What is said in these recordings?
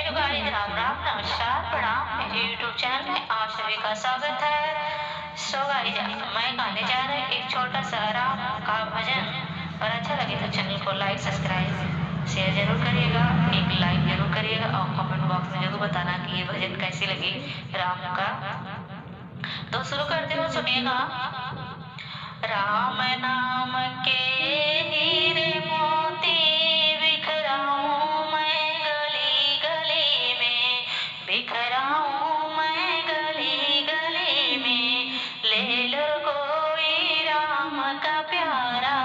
Hello guys, Ram Ram, नमस्कार, प्रणाम। मेरे यूट्यूब चैनल में आप सभी का स्वागत है। सो गाइस, मैं गाने जा रहा हूँ एक छोटा सा राम का भजन। और अच्छा लगे तो चैनल को लाइक, सब्सक्राइब, शेयर जरूर करिएगा। एक लाइक जरूर करिएगा और कमेंट बॉक्स में जरूर बताना कि ये भजन कैसी लगी राम का। तो शुरू करते हो, सुनिएगा। राम नाम के हीरे मोती बिखराऊं मैं गली गली में, बिखराऊं मैं गली गली में। ले लो कोई राम का प्यारा,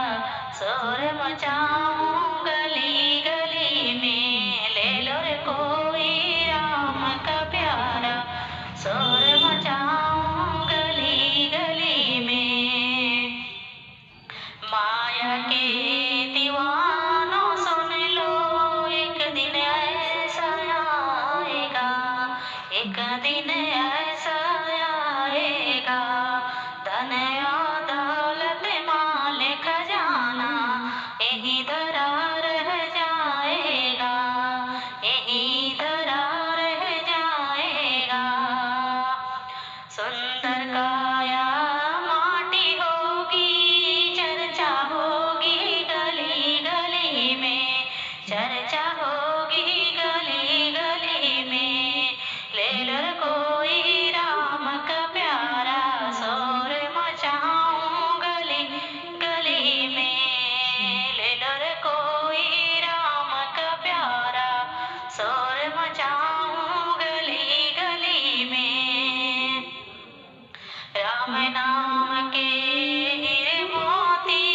शोर मचाऊं गली गली में। ले लो रे कोई राम का प्यारा, शोर मचाऊं गली गली में। माया के दीवानों सुन लो, एक दिन ऐसा आएगा, एक दिन ऐसा आएगा। धन और दौलत माल खजाना यही धरा रह जाएगा, यही धरा रह जाएगा। सुंदर काया माटी होगी, चर्चा होगी गली गली में, चर्चा होगी गली गली में। ले लो कोई राम का प्यारा, शोर मचाऊं गली गली में। ले लो कोई राम का प्यारा, शोर मचाऊं गली गली में। राम नाम के हीरे मोती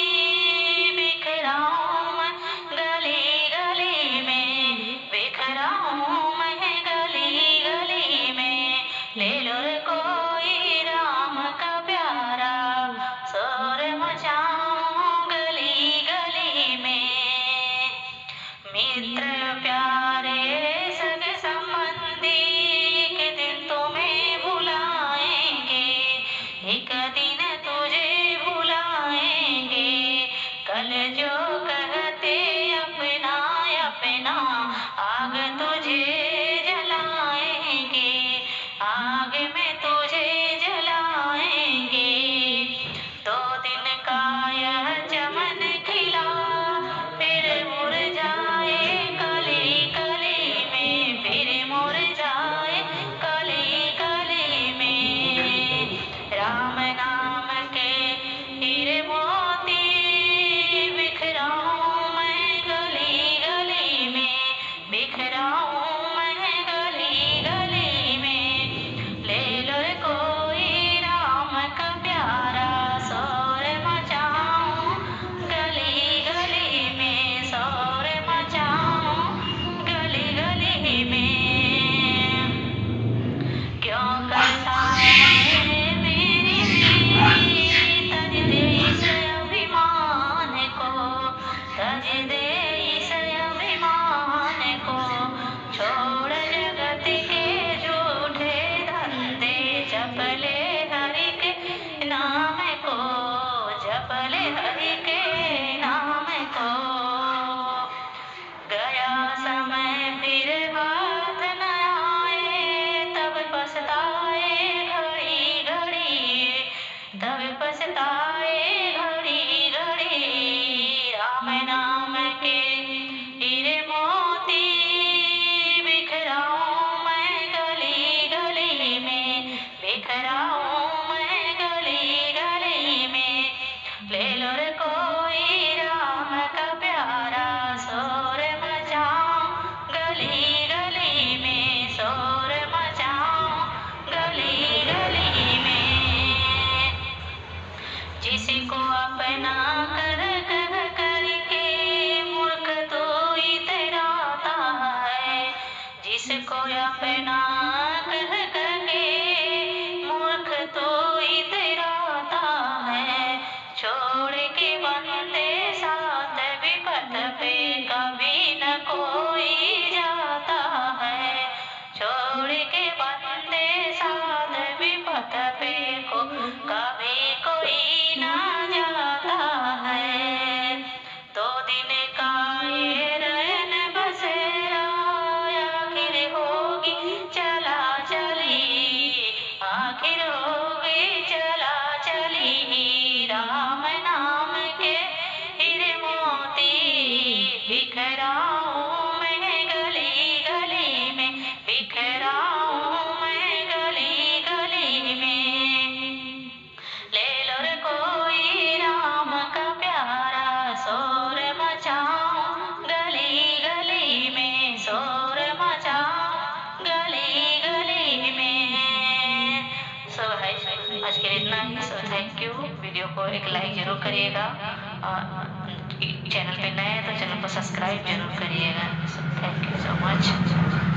बिखराऊं मैं गली गली में, बिखराऊं मैं गली गली में। ले लो रे कोई राम का प्यारा, शोर मचाऊं गली गली में। मित्र प्यारे सगे संबंधी के दिन तुम्हें भुलाएंगे, एक दिन तुझे भुलाएंगे। कल जो कहते अपना अपना, आग तुझे जलाएंगे, आग में तुझे जलाएंगे। दो दिन का यह चमन खिला, फिर मुरझाए कली कली में, फिर मुरझाए कली कली में। राम नाम के हीरे मोती बिखराऊं मैं गली गली में, बिखराऊं मैं गली गली में। ले लो कोई राम का प्यारा, शोर मचाऊं गली गली में, शोर मचाऊं गली गली में। क्यों करता है मेरी तज दे इस अभिमान को, तज दे इस अभिमान को। छोड़ जगत के झूठे धंधे, जप ले हरि के नाम को, जप ले हरि के नाम को। गया समय फिर हाथ न आए, तब पछताए घड़ी घड़ी, तब पछताए घड़ी घड़ी। राम नाम के हीरे मोती बिखराऊं मैं गली गली में, बिखराऊं मैं गली गली में। ले लो रे कोई राम का प्यारा, शोर मचाऊं गली गली में, शोर मचाऊं गली गली में। जिसको अपना कर कह करके मूर्ख तो इतराता है, जिसको अपना कह करके मूर्ख तो इतराता है। छोड़ के बंदे साथ विपत पे कभी न कोई जाता है, छोड़ के बंदे साथ विपत पे को कभी कोई ना जाता है। दो दिन का ये रैन बसेरा, आखिर हो आज के लिए इतना ही। So thank you. वीडियो को एक लाइक जरूर करिएगा और चैनल पे नए हैं तो चैनल को सब्सक्राइब जरूर करिएगा। सो थैंक यू सो मच।